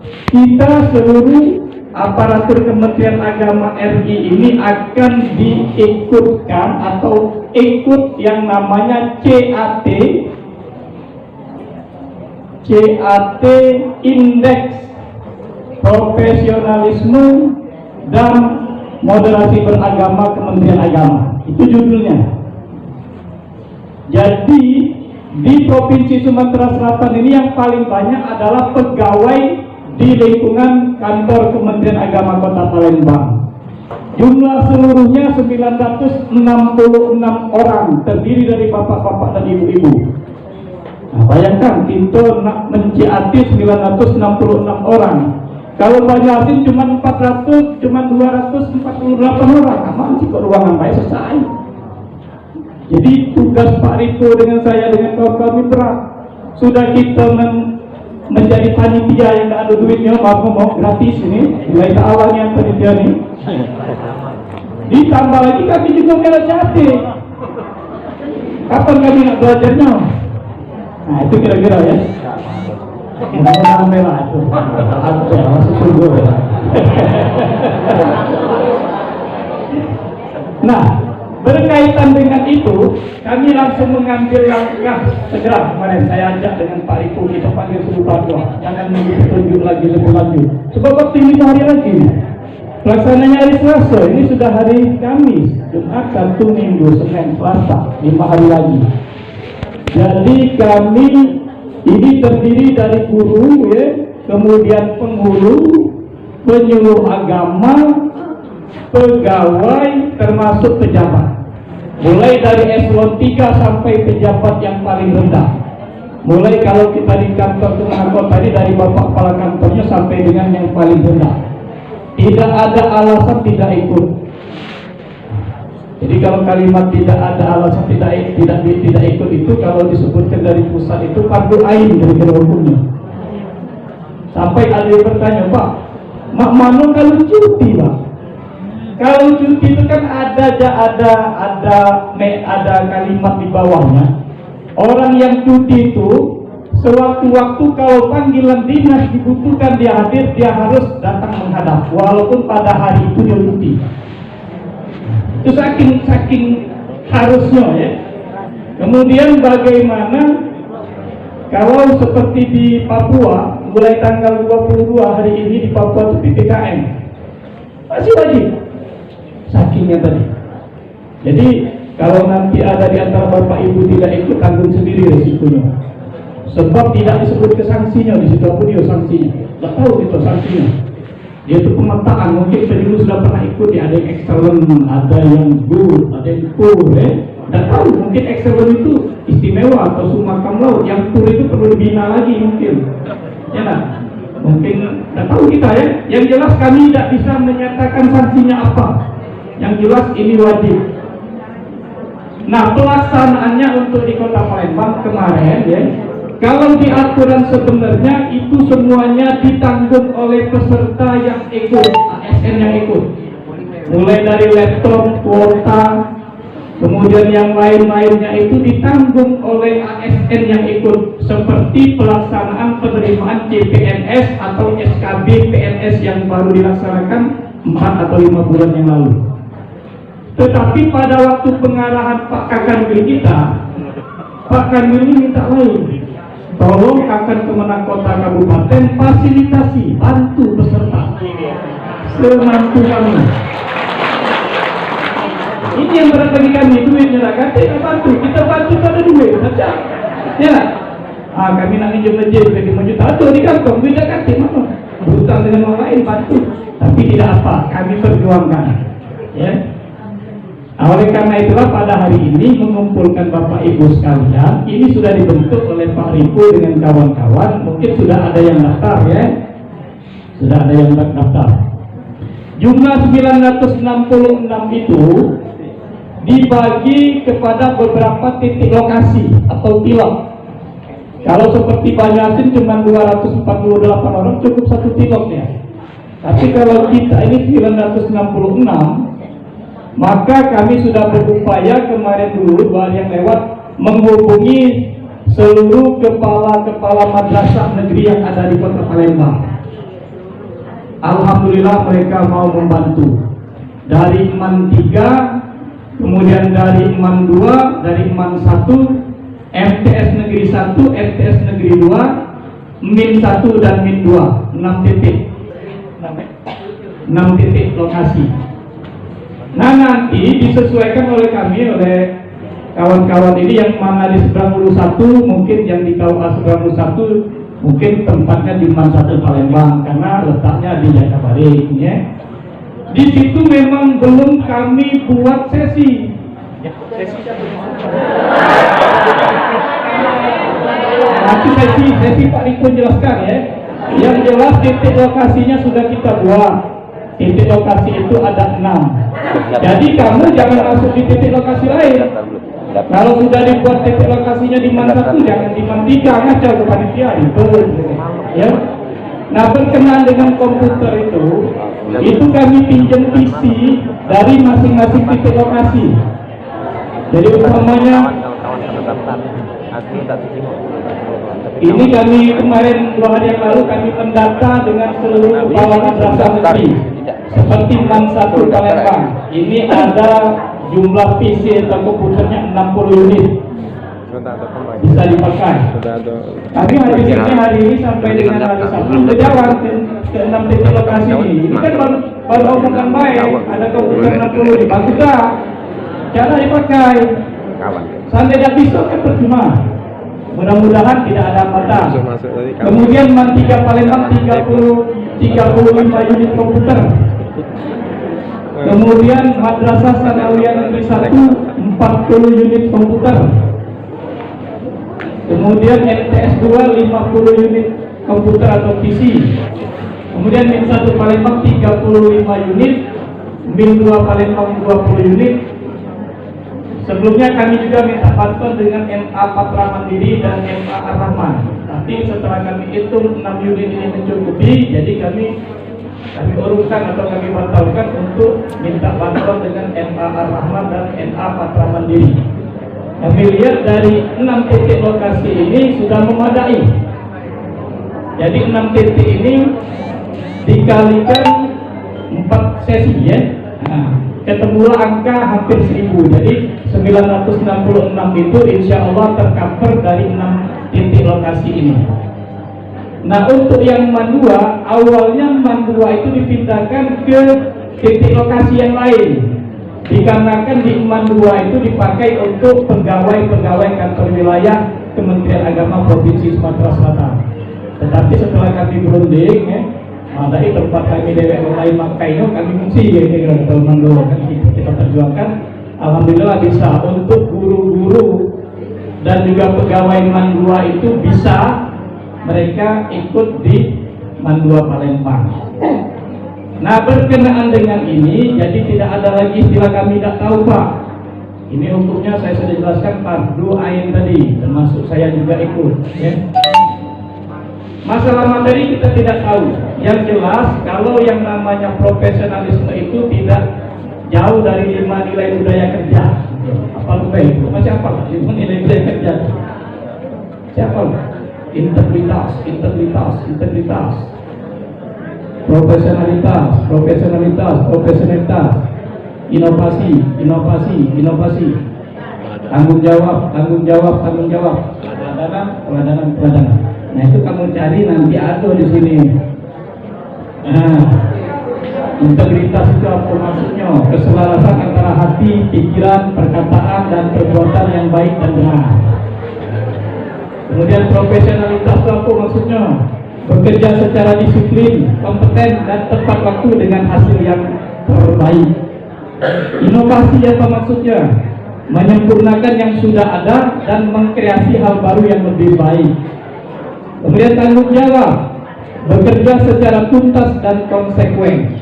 kita seluruh aparatur Kementerian Agama RI ini akan diikutkan atau ikut yang namanya CAT Indeks Profesionalisme dan Moderasi Beragama Kementerian Agama. Itu judulnya. Jadi di Provinsi Sumatera Selatan ini yang paling banyak adalah pegawai di lingkungan kantor Kementerian Agama Kota Palembang. Jumlah seluruhnya 966 orang, terdiri dari bapak-bapak dan ibu-ibu. Nah, bayangkan kita nak menciati 966 orang. Kalau Banjarmasin cuma 400, cuma 248 orang. Aman sih kok ruangan baik selesai. Jadi tugas Pak Riko dengan saya dengan kawan-kawan ini berat. Sudah kita menjadi panitia yang tidak ada duitnya, mau gratis ini, nilai awalnya panitia ini. Ditambah lagi kami juga merah cantik. Kapan kami nak belajarnya? Nah itu kira-kira ya. Mudah-mudahan merah itu. Ada masuk surga. Nah, berkaitan dengan itu, kami langsung mengambil langkah segera. Kemarin saya ajak dengan Pak Riko, kita panggil seluruh fatwa. Jangan menunggu petunjuk lagi lebih lanjut. Sebab waktu ini hari lagi. Pelaksananya hari Selasa, ini sudah hari Kamis, Jumat, Sabtu, Minggu, Senin, Selasa, 5 hari lagi. Jadi kami ini terdiri dari guru, ya, kemudian penghulu, penyuluh agama, pegawai, termasuk pejabat. Mulai dari eselon 3 sampai pejabat yang paling rendah. Mulai kalau kita di kantor tengah kota ini dari bapak kepala kantornya sampai dengan yang paling rendah. Tidak ada alasan tidak ikut. Jadi kalau kalimat tidak ada alasan tidak ikut itu kalau disebutkan dari pusat itu fardu ain kira-kira hukumnya. Sampai ada yang bertanya, Pak, mak mana kalau cuti, Pak? Kalau cuti itu kan ada kalimat di bawahnya. Orang yang cuti itu sewaktu-waktu kalau panggilan dinas dibutuhkan dia hadir, dia harus datang menghadap walaupun pada hari itu dia cuti. Itu saking harusnya ya. Kemudian bagaimana kalau seperti di Papua mulai tanggal 22 hari ini di Papua itu PPKM masih wajib sakingnya tadi. Jadi kalau nanti ada di antara bapak ibu tidak ikut, tanggung sendiri resikonya. Sebab tidak disebut ke sanksinya, di situ pun dia sanksinya. Tidak tahu itu sanksinya. Dia itu pemetaan, mungkin dulu sudah pernah ikut ya, ada yang excellent, ada yang good, ada yang poor ya. Tidak tahu, mungkin excellent itu istimewa atau summa cum laude, yang poor itu perlu dibina lagi mungkin. Ya nah, mungkin tidak tahu kita ya. Yang jelas kami tidak bisa menyatakan sanksinya apa. Yang jelas ini wajib. Nah, pelaksanaannya untuk di Kota Palembang kemarin ya, kalau di aturan sebenarnya itu semuanya ditanggung oleh peserta yang ikut, ASN yang ikut. Mulai dari laptop, kuota, kemudian yang lain-lainnya itu ditanggung oleh ASN yang ikut, seperti pelaksanaan penerimaan CPNS atau SKB PNS yang baru dilaksanakan 4 atau 5 bulan yang lalu. Tetapi pada waktu pengarahan Pak Kakanwil kita, Pak Kanwil ini minta lain. Tolong akan Kemenang Kota Kabupaten fasilitasi, bantu peserta semampu kami. Ini yang berat bagi kami, duitnya lah. Kita bantu pada duit saja. Ya, kami nak minjem masjid 5 juta tu di kantong, duit dah kata mana? Berhutang dengan orang lain bantu, tapi tidak apa, kami perjuangkan. Ya. Oleh karena itulah pada hari ini mengumpulkan Bapak Ibu sekalian, ini sudah dibentuk oleh Pak Riko dengan kawan-kawan, mungkin sudah ada yang daftar ya. Sudah ada yang daftar. Jumlah 966 itu dibagi kepada beberapa titik lokasi atau pilot. Kalau seperti Banjarmasin cuma 248 orang cukup satu pilot ya. Tapi kalau kita ini 966, maka kami sudah berupaya kemarin dulu 2 hari yang lewat menghubungi seluruh kepala-kepala madrasah negeri yang ada di Kota Palembang. alhamdulillah mereka mau membantu. Dari MAN 3, kemudian dari MAN 2, dari MAN 1, MTS Negeri 1, MTS Negeri 2, MIN 1 dan MIN 2, 6 titik. 6 titik lokasi. Nah, nanti disesuaikan oleh kami, oleh kawan-kawan ini yang mana di seberang Hulu 1, mungkin yang di KUA seberang Hulu 1 mungkin tempatnya di MAN 1 Palembang karena letaknya di Jakabaring, ya. Di situ memang belum kami buat sesi. Nanti sesi Pak Riko jelaskan, ya. Yang jelas titik lokasinya sudah kita buat. Titik lokasi itu ada 6. Jadi kamu jangan masuk di titik lokasi lain. Kalau sudah dibuat titik lokasinya di MAN 1, jangan di MAN 3, ngaca ke panitia itu, ya. Nah, berkenaan dengan komputer itu kami pinjam PC dari masing-masing titik lokasi. Jadi umpamanya ini kami kemarin 2 hari yang lalu kami mendata dengan seluruh kepala madrasah negeri seperti MAN 1 Palembang. Ini ada jumlah PC atau komputernya 60 unit bisa dipakai. Tapi hari ini sampai dengan hari Sabtu berjalan ke 6 titik lokasi ini. Ini kan baru omongan baik. Ada komputer 60 dibantu tak? Cara dipakai. Seandainya bisa kan percuma. Mudah-mudahan tidak ada hambatan. Kemudian MAN 3 Palembang 35 unit komputer. Kemudian Madrasah Sanawiyah Negeri 1 40 unit komputer. Kemudian MTS 2 50 unit komputer atau PC. Kemudian MIN 1 Palembang 35 unit, MIN 2 Palembang 20 unit. Sebelumnya kami juga minta bantuan dengan MA Patra Mandiri dan MA Ar-Rahman. Tapi setelah kami hitung 6 unit ini mencukupi, jadi kami urutkan atau kami batalkan untuk minta bantuan dengan MA Ar-Rahman dan MA Patra Mandiri. Kami lihat dari 6 titik lokasi ini sudah memadai. Jadi 6 titik ini dikalikan 4 sesi, ya. Nah, ketemulah angka hampir 1000. Jadi 966 itu insya Allah tercover dari 6 titik lokasi ini. Nah, untuk yang MAN 2, awalnya MAN 2 itu dipindahkan ke titik lokasi yang lain. Dikarenakan di MAN 2 itu dipakai untuk pegawai-pegawai kantor wilayah Kementerian Agama Provinsi Sumatera Selatan. Tetapi setelah kami berunding, ya, madai tempat kami dewek lain makainya kami fungsi, ya, kita MAN 2 kan kita perjuangkan. Alhamdulillah bisa untuk guru-guru dan juga pegawai MAN 2 itu bisa mereka ikut di MAN 2 Palembang. Nah, berkenaan dengan ini, jadi tidak ada lagi istilah kami tidak tahu, Pak. Ini hukumnya saya sudah jelaskan fardu ain tadi, termasuk saya juga ikut, ya. Masalah materi kita tidak tahu. Yang jelas, kalau yang namanya profesionalisme itu tidak jauh dari 5 nilai budaya kerja. Apa lupa itu? Masih apa? 5 nilai budaya kerja. Siapa? Integritas, profesionalitas, inovasi, tanggung jawab, teladanan. Nah, itu kamu cari nanti ada di sini. Nah, integritas itu apa maksudnya? Keselarasan antara hati, pikiran, perkataan, dan perbuatan yang baik dan benar. Kemudian profesionalitas itu apa maksudnya? Bekerja secara disiplin, kompeten, dan tepat waktu dengan hasil yang terbaik. Inovasi apa maksudnya? Menyempurnakan yang sudah ada dan mengkreasi hal baru yang lebih baik. Kemudian tanggung jawab, bekerja secara tuntas dan konsekuen.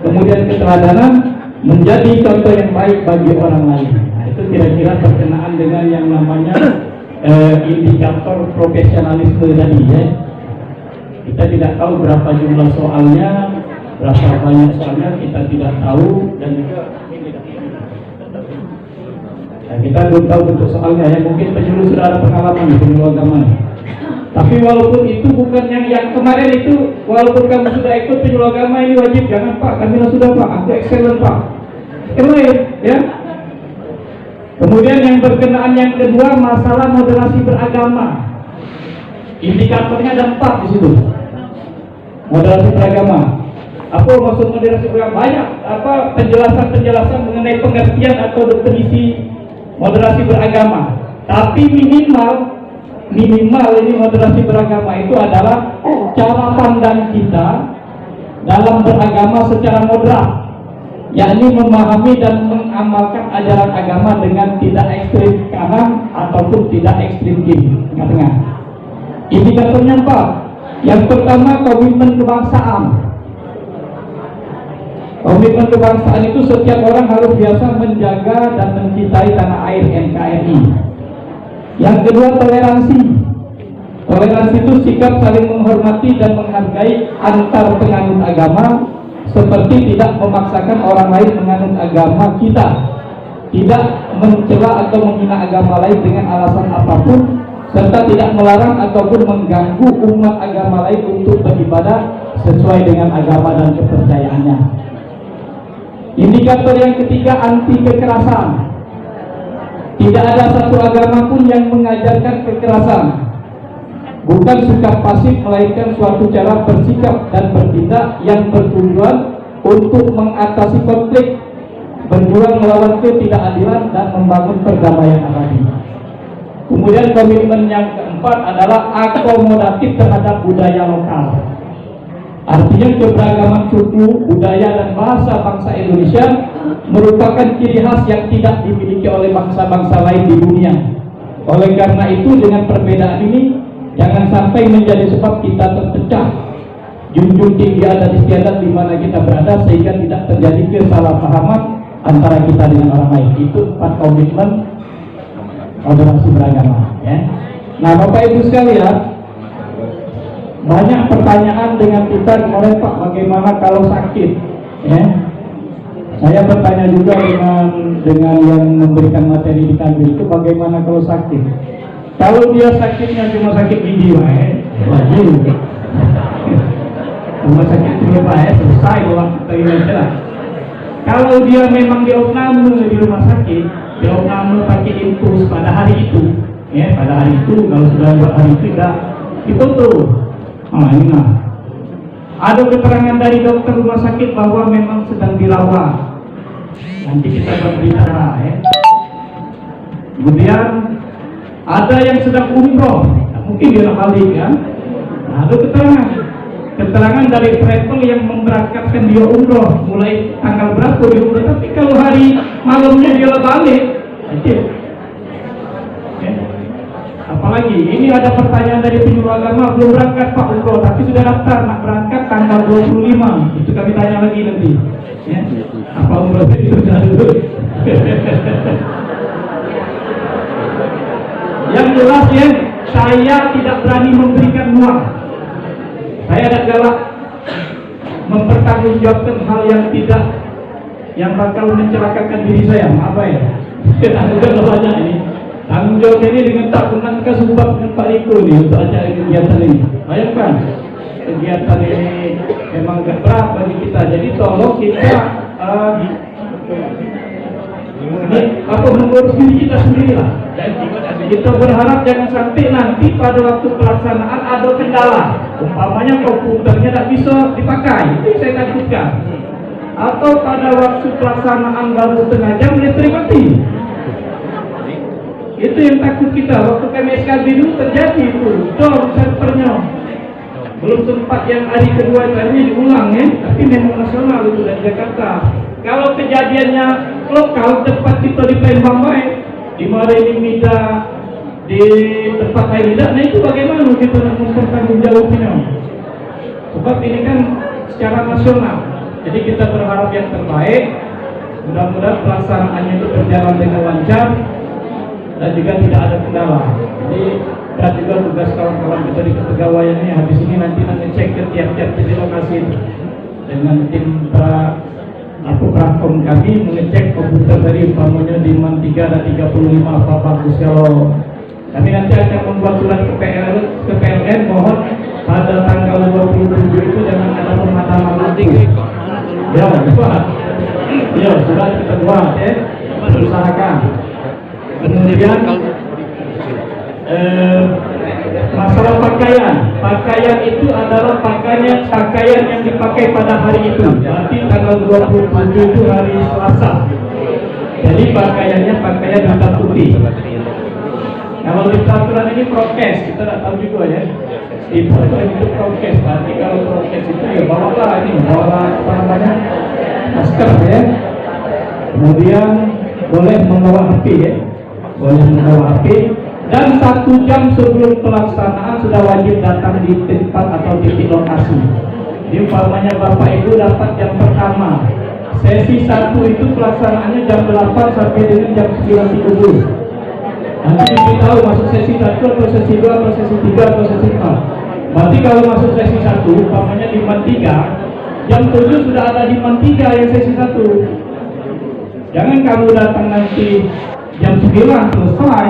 Kemudian keteladanan, menjadi contoh yang baik bagi orang lain. Nah, itu kira-kira berkenaan dengan yang namanya indikator profesionalisme tadi, ya. Kita tidak tahu berapa jumlah soalnya, berapa banyak soalnya kita tidak tahu, dan juga kita belum tahu bentuk soalnya, ya. Mungkin penyuluh sudah ada pengalaman di penyuluh agama. Tapi walaupun itu bukan yang kemarin itu, walaupun kamu sudah ikut penyuluh agama ini wajib, jangan Pak, kami sudah Pak, aku excellent Pak. Kemarin, ya. Kemudian yang berkenaan yang kedua, masalah moderasi beragama. Indikatornya ada 4 di situ. Moderasi beragama. Apa maksud moderasi beragama? Banyak penjelasan mengenai pengertian atau definisi moderasi beragama. Tapi minimal ini moderasi beragama itu adalah cara pandang kita dalam beragama secara moderat, yakni memahami dan mengamalkan ajaran agama dengan tidak ekstrim kanan ataupun tidak ekstrim kiri, tengah-tengah. Indikatornya 4. Yang pertama, komitmen kebangsaan. Komitmen kebangsaan itu setiap orang harus biasa menjaga dan mencintai tanah air NKRI. Yang kedua, toleransi. Toleransi itu sikap saling menghormati dan menghargai antar penganut agama, seperti tidak memaksakan orang lain menganut agama kita, tidak mencela atau menghina agama lain dengan alasan apapun, serta tidak melarang ataupun mengganggu umat agama lain untuk beribadah sesuai dengan agama dan kepercayaannya. Indikator yang ketiga, anti kekerasan. Tidak ada satu agama pun yang mengajarkan kekerasan. Bukan sikap pasif, melainkan suatu cara bersikap dan bertindak yang bertujuan untuk mengatasi konflik, berjuang melawan ketidakadilan dan membangun perdamaian abadi. Kemudian komitmen yang keempat adalah akomodatif terhadap budaya lokal. Artinya keberagaman suku, budaya dan bahasa bangsa Indonesia merupakan ciri khas yang tidak dimiliki oleh bangsa-bangsa lain di dunia. Oleh karena itu, dengan perbedaan ini jangan sampai menjadi sebab kita terpecah. Junjung tinggi adat istiadat di mana kita berada sehingga tidak terjadi kesalahpahaman antara kita dengan orang lain. Itu 4 komitmen moderasi beragama, ya. Nah, Bapak Ibu sekalian, banyak pertanyaan dengan kita kemarin, Pak, bagaimana kalau sakit, ya. Saya bertanya juga dengan yang memberikan materi di kantor itu, bagaimana kalau sakit? Kalau dia sakitnya cuma sakit gigi, wajib. Cuma sakit gigi, selesai bawa ke Indonesia. Kalau dia memang diopname di rumah sakit, diopname pakai infus pada hari itu, ya, pada hari itu, kalau sudah buat hari itu tidak ditutup. Ini lah. Ada keterangan dari dokter rumah sakit bahwa memang sedang dirawat. Nanti kita berbicara, ya. Kemudian ada yang sedang umroh, mungkin dia balik, kan? Nah, ada keterangan dari travel yang memberangkatkan dia umroh mulai tanggal berapa dia umroh. Tapi kalau hari malamnya dia balik, aja. Apalagi ini ada pertanyaan dari penyuluh agama, belum berangkat Pak umroh, tapi sudah daftar nak berangkat tanggal 25. Itu kami tanya lagi nanti, ya. Apa umrohnya sudah dulu? Yang jelas, ya, saya tidak berani memberikan uang. Saya ada galak mempertanggungjawabkan hal yang bakal mencelakakan diri saya. Apa ya? Sudah banyak ini. Tanggung jawab ini dengan tak pernah kesubab dengan Pak Riko nih untuk acara kegiatan ini. Bayangkan, kegiatan ini memang gak berat bagi kita. Jadi tolong kita mengurus diri kita sendiri lah. Kita berharap jangan sampai nanti pada waktu pelaksanaan ada kendala. Umpamanya komputernya tidak bisa dipakai, itu yang saya takutkan. Atau pada waktu pelaksanaan baru setengah jam listrik mati. Itu yang takut kita. Waktu kami SKB dulu terjadi itu, servernya belum sempat yang hari kedua akhirnya diulang, ya. Tapi memang nasional itu dari Jakarta. Kalau kejadiannya lokal tempat kita di Palembang baik, di Marini Mida, di tempat lain tidak, nah itu bagaimana kita nak mempertanggungjawabnya? Sebab ini kan secara nasional. Jadi kita berharap yang terbaik. Mudah-mudahan pelaksanaannya itu berjalan dengan lancar dan juga tidak ada kendala. Jadi berat juga tugas kawan-kawan kita di kepegawaian ini. Habis ini nanti ngecek ke tiap-tiap titik lokasi dengan tim prakom kami mengecek komputer dari umpamanya di MAN 3 dan 35 apa bagus. Kalau kami nanti akan membuat surat ke PLN sekalian, mohon pada tanggal 27 itu jangan ada pemadaman lampu. Ya, buat. Ya, sudah kita buat ya. Usahakan. Kemudian masalah pakaian itu adalah pakaian yang dipakai pada hari itu. Berarti tanggal 27 itu hari Selasa. Jadi pakaiannya pakaian hitam putih. Kalau di peraturan ini prokes, kita tidak tahu juga ya. Di peraturan itu prokes, berarti kalau prokes itu ya bawalah apa namanya, masker ya. Kemudian boleh membawa HP ya, boleh membawa HP. Dan 1 jam sebelum pelaksanaan sudah wajib datang di tempat atau titik lokasi. Jadi umpamanya Bapak Ibu dapat jam pertama, sesi 1 itu pelaksanaannya jam 8 sampai dengan jam 9.30. Nanti diberitahu masuk sesi 1 atau sesi 2 atau sesi 3 atau sesi 4. Berarti kalau masuk sesi 1, umpamanya di MAN 3, jam 7 sudah ada di MAN 3 yang sesi 1. Jangan kamu datang nanti jam 9 selesai,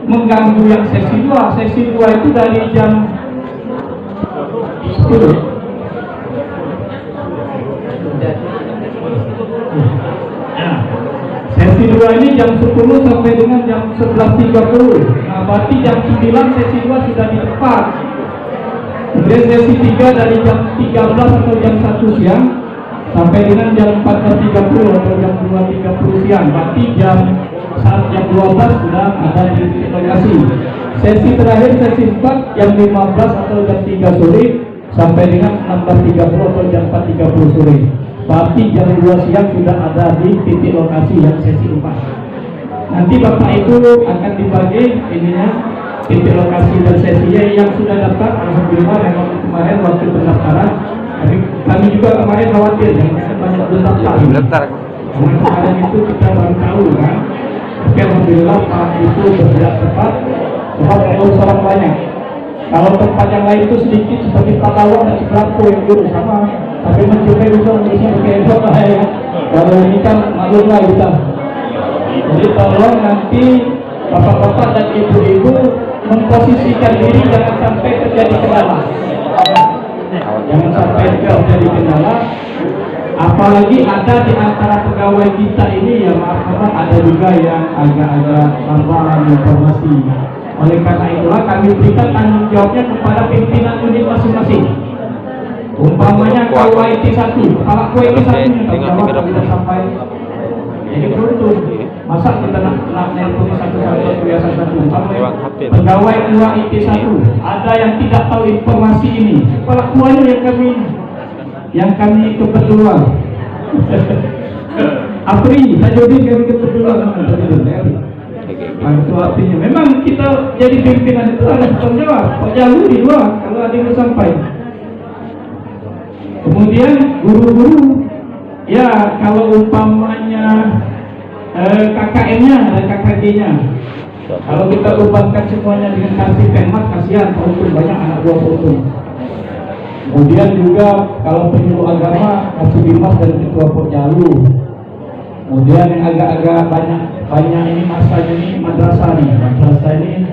mengganggu yang sesi 2. Sesi 2 itu dari jam 10. Sesi 2 ini jam 10 sampai dengan jam 11.30. Nah, berarti jam 9 sesi 2 sudah di depan. Kemudian sesi 3 dari jam 13 atau jam 1 siang sampai dengan jam 14.30 atau jam 2.30 siang. Berarti jam 12 sudah ada di lokasi. Sesi terakhir sesi 4 jam 15 atau jam 3 sore sampai dengan 16.30 atau jam 4.30 sore. Berarti jam 2 siang sudah ada di titik lokasi yang sesi 4. Nanti Bapak Ibu akan dibagi ininya, titik lokasi dan sesinya. Yang sudah daftar, alhamdulillah memang kemarin waktu pendaftaran kami juga kemarin khawatir yang banyak daftar. Kemarin itu kita baru tahu kan. Tapi alhamdulillah Pak itu bergerak cepat, sebab orang banyak. Kalau tempat yang lain itu sedikit seperti Pahlawan dan Cibrako yang dulu sama, tapi mencapai usaha pakai handphone lah ya. Kalau ini kan maklumlah kita. Jadi tolong nanti bapak-bapak dan ibu-ibu memposisikan diri jangan sampai terjadi kendala. Jangan sampai terjadi kendala. Apalagi ada di antara pegawai kita ini ya maaf ada juga yang agak-agak salah informasi. Oleh karena itulah kami berikan tanggung jawabnya kepada pimpinan unit masing-masing. Umpamanya KUIT 1, kepala KUIT 1 tidak sampai. Jadi beruntung. Masa kita nak nelpon satu-satu biasa satu. Pegawai KUIT 1 ada yang tidak tahu informasi ini. Kepala KUIT yang kami kebetulan. Apri, saya jadi kami kebetulan itu artinya memang kita jadi pimpinan itu ada tanggung jawab. Kok jauh di luar kalau ada yang sampai. Kemudian guru-guru, ya kalau umpamanya KKN-nya dan KKG-nya, kalau kita bebankan semuanya dengan kasih Pemmat, kasihan untung banyak anak buah untung. Kemudian juga kalau penyuluh agama kasih Bimas dan ketua Pokjalu. Kemudian yang agak-agak banyak ini masanya ini madrasah ini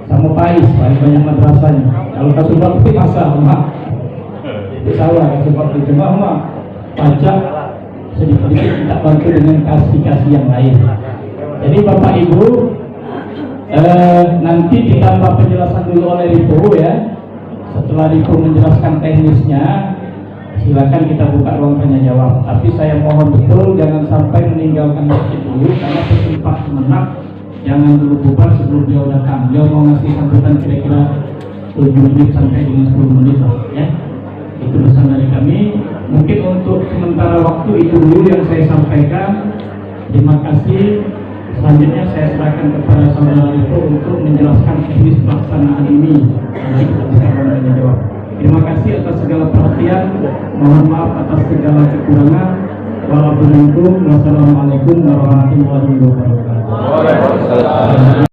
sama Pais paling banyak madrasahnya. Kalau Kasubag itu masa itu salah Kasubag itu cuma pajak sedikit tidak bantu dengan kasih yang lain. Jadi Bapak Ibu nanti ditambah penjelasan dulu oleh Ripo ya. Setelah Ripo menjelaskan teknisnya, silakan kita buka ruang tanya jawab. Tapi saya mohon betul jangan sampai meninggalkan masjid dulu karena sempat semenap. Jangan dulu bubar sebelum beliau datang. Beliau mau ngasih sambutan kira-kira 7 menit sampai dengan 10 menit ya. Itu pesan dari kami. Mungkin untuk sementara waktu itu dulu yang saya sampaikan. Terima kasih. Selanjutnya saya serahkan kepada saudara itu untuk menjelaskan teknis pelaksanaan ini. Nanti kita bisa tanya jawab. Terima kasih atas segala perhatian. Mohon maaf atas segala kekurangan. Wassalamualaikum warahmatullahi wabarakatuh.